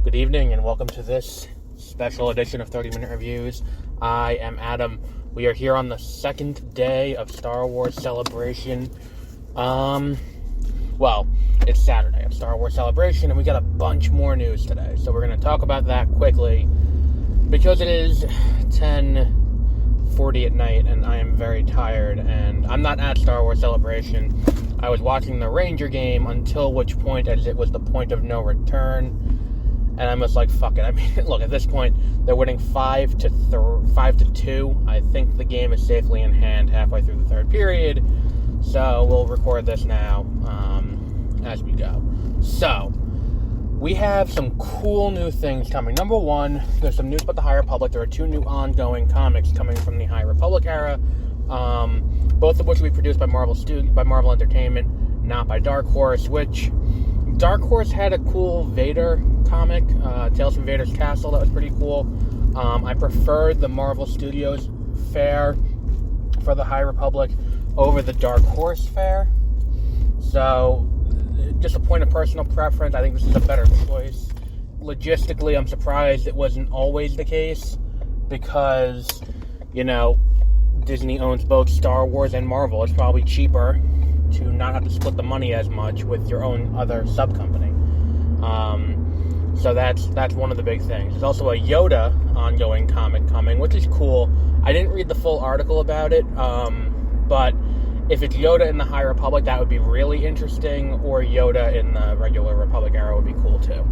Good evening and welcome to this special edition of 30-Minute Reviews. I am Adam. We are here on the second day of Star Wars Celebration. It's Saturday of Star Wars Celebration and we got a bunch more news today. So we're going to talk about that quickly because it is 10:40 at night and I am very tired and I'm not at Star Wars Celebration. I was watching the Ranger game until which point as it was the point of no return. And I'm just like, fuck it. I mean, look, at this point, they're winning 5-2. I think the game is safely in hand halfway through the third period. So we'll record this now as we go. So, we have some cool new things coming. Number one, there's some news about the High Republic. There are two new ongoing comics coming from the High Republic era, both of which will be produced by Marvel Entertainment, not by Dark Horse, which Dark Horse had a cool Vader comic, Tales from Vader's Castle, that was pretty cool. I preferred the Marvel Studios fare for the High Republic over the Dark Horse fare. So, just a point of personal preference, I think this is a better choice. Logistically, I'm surprised it wasn't always the case, because, Disney owns both Star Wars and Marvel. It's probably cheaper to not have to split the money as much with your own other sub-company. So that's one of the big things. There's also a Yoda ongoing comic coming, which is cool. I didn't read the full article about it, but if it's Yoda in the High Republic, that would be really interesting, or Yoda in the regular Republic era would be cool too.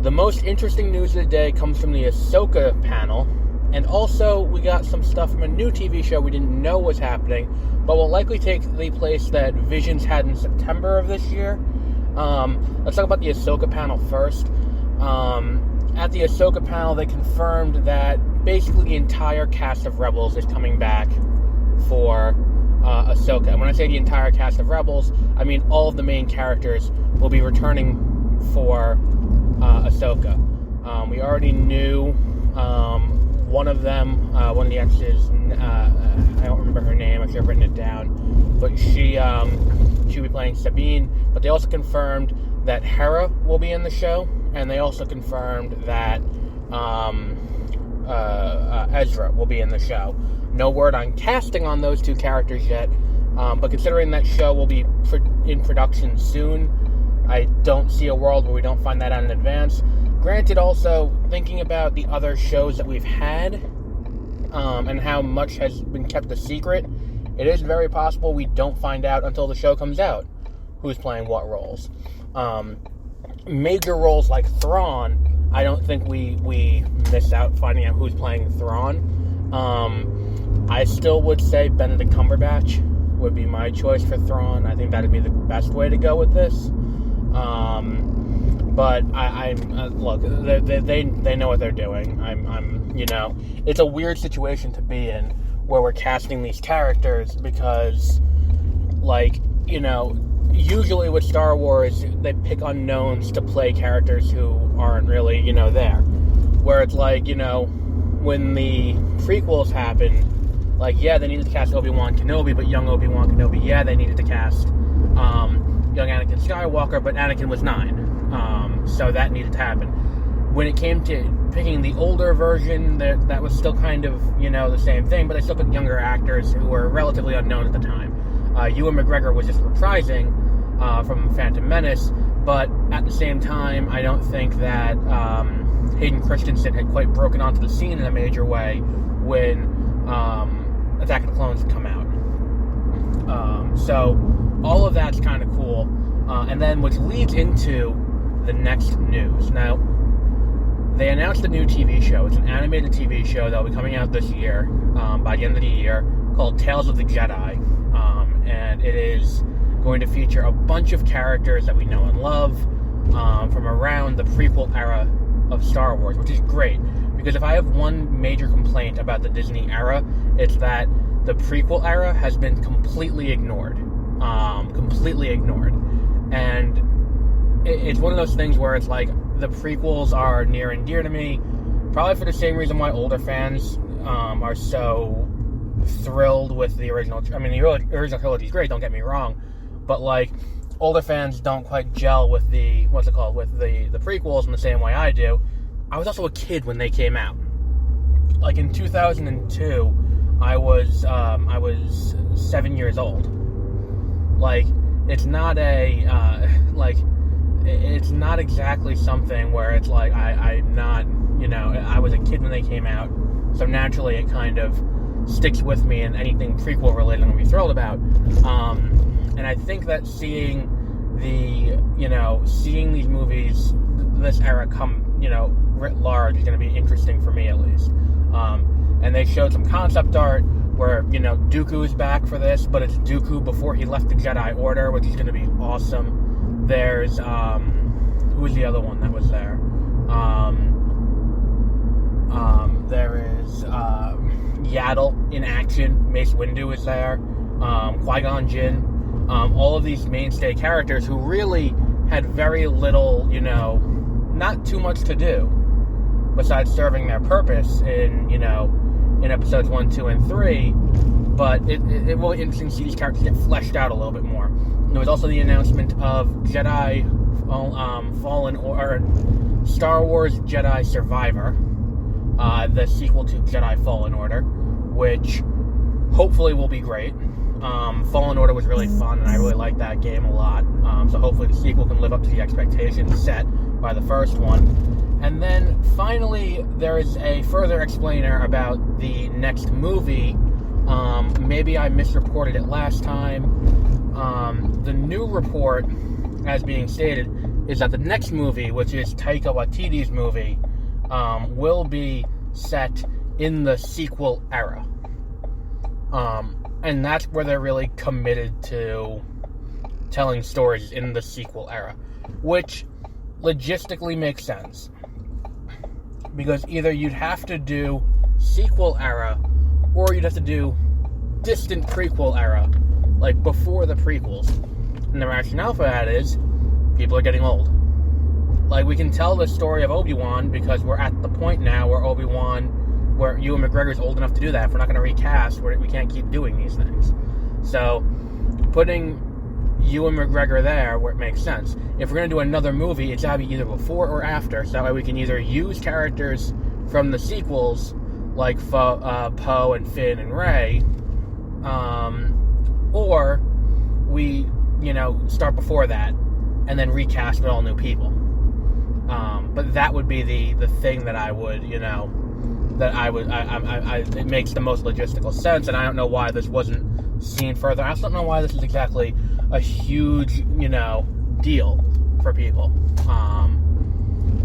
The most interesting news of the day comes from the Ahsoka panel, and also we got some stuff from a new TV show we didn't know was happening, but will likely take the place that Visions had in September of this year. Let's talk about the Ahsoka panel first. At the Ahsoka panel, they confirmed that basically the entire cast of Rebels is coming back for Ahsoka. And when I say the entire cast of Rebels, I mean all of the main characters will be returning for Ahsoka. We already knew one of them, one of the actresses, I don't remember her name, I should have written it down, but she'll be playing Sabine. But they also confirmed that Hera will be in the show, and they also confirmed that Ezra will be in the show. No word on casting on those two characters yet, but considering that show will be in production soon, I don't see a world where we don't find that out in advance. Granted, also, thinking about the other shows that we've had, and how much has been kept a secret, it is very possible we don't find out until the show comes out who's playing what roles. Major roles like Thrawn, I don't think we miss out finding out who's playing Thrawn. I still would say Benedict Cumberbatch would be my choice for Thrawn. I think that would be the best way to go with this. But look, they know what they're doing. It's a weird situation to be in where we're casting these characters because, usually with Star Wars, they pick unknowns to play characters who aren't really, there. Where it's when the prequels happened, they needed to cast Obi-Wan Kenobi, but young Obi-Wan Kenobi, they needed to cast young Anakin Skywalker, but Anakin was 9. So that needed to happen. When it came to picking the older version, that was still kind of, the same thing, but they still picked younger actors who were relatively unknown at the time. Ewan McGregor was just reprising from Phantom Menace, but at the same time, I don't think that Hayden Christensen had quite broken onto the scene in a major way when Attack of the Clones had come out. So all of that's kind of cool. And then which leads into the next news. Now, they announced a new TV show. It's an animated TV show that will be coming out this year, by the end of the year, called Tales of the Jedi. And it is going to feature a bunch of characters that we know and love from around the prequel era of Star Wars, which is great. Because if I have one major complaint about the Disney era, it's that the prequel era has been completely ignored. And it's one of those things where it's the prequels are near and dear to me, probably for the same reason why older fans are so thrilled with the original. I mean, the original trilogy is great, don't get me wrong, but older fans don't quite gel with the prequels in the same way I do. I was also a kid when they came out. Like in 2002, I was 7 years old. Like, it's not it's not exactly something where it's like I'm not, I was a kid when they came out, so naturally it kind of sticks with me, and anything prequel related I'm going to be thrilled about. And I think that seeing these movies, this era come, writ large, is going to be interesting for me at least. And they showed some concept art where, Dooku's back for this, but it's Dooku before he left the Jedi Order, which is going to be awesome. There's, who was the other one that was there? There is, Yaddle in action. Mace Windu is there. Qui-Gon Jinn. All of these mainstay characters who really had very little, not too much to do besides serving their purpose in episodes 1, 2, and 3, but it will be interesting to see these characters get fleshed out a little bit more. There was also the announcement of Jedi Fallen, or Star Wars Jedi Survivor, the sequel to Jedi Fallen Order, which hopefully will be great. Fallen Order was really fun, and I really liked that game a lot, so hopefully the sequel can live up to the expectations set by the first one. And then, finally, there is a further explainer about the next movie. Maybe I misreported it last time. The new report, as being stated, is that the next movie, which is Taika Waititi's movie, will be set in the sequel era. And that's where they're really committed to telling stories in the sequel era, which logistically makes sense. Because either you'd have to do sequel era, or you'd have to do distant prequel era, like before the prequels. And the rationale for that is, people are getting old. Like, we can tell the story of Obi-Wan because we're at the point now where Ewan McGregor's old enough to do that. If we're not going to recast, we can't keep doing these things. So, putting Ewan McGregor there where it makes sense. If we're going to do another movie, it's got to be either before or after, so that way we can either use characters from the sequels, like Poe and Finn and Rey, or we, start before that, and then recast with all new people. But that would be the thing that I would, it makes the most logistical sense, and I don't know why this wasn't seen further. I also don't know why this is exactly a huge, deal for people.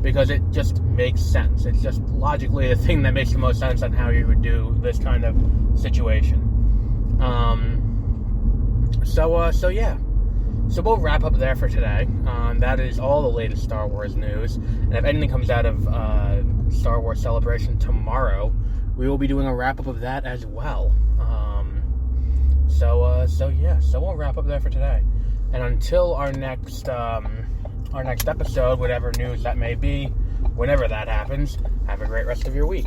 Because it just makes sense. It's just logically the thing that makes the most sense on how you would do this kind of situation. So yeah. So we'll wrap up there for today. That is all the latest Star Wars news. And if anything comes out of Star Wars Celebration tomorrow, we will be doing a wrap-up of that as well. So we'll wrap up there for today. And until our next episode, whatever news that may be, whenever that happens, have a great rest of your week.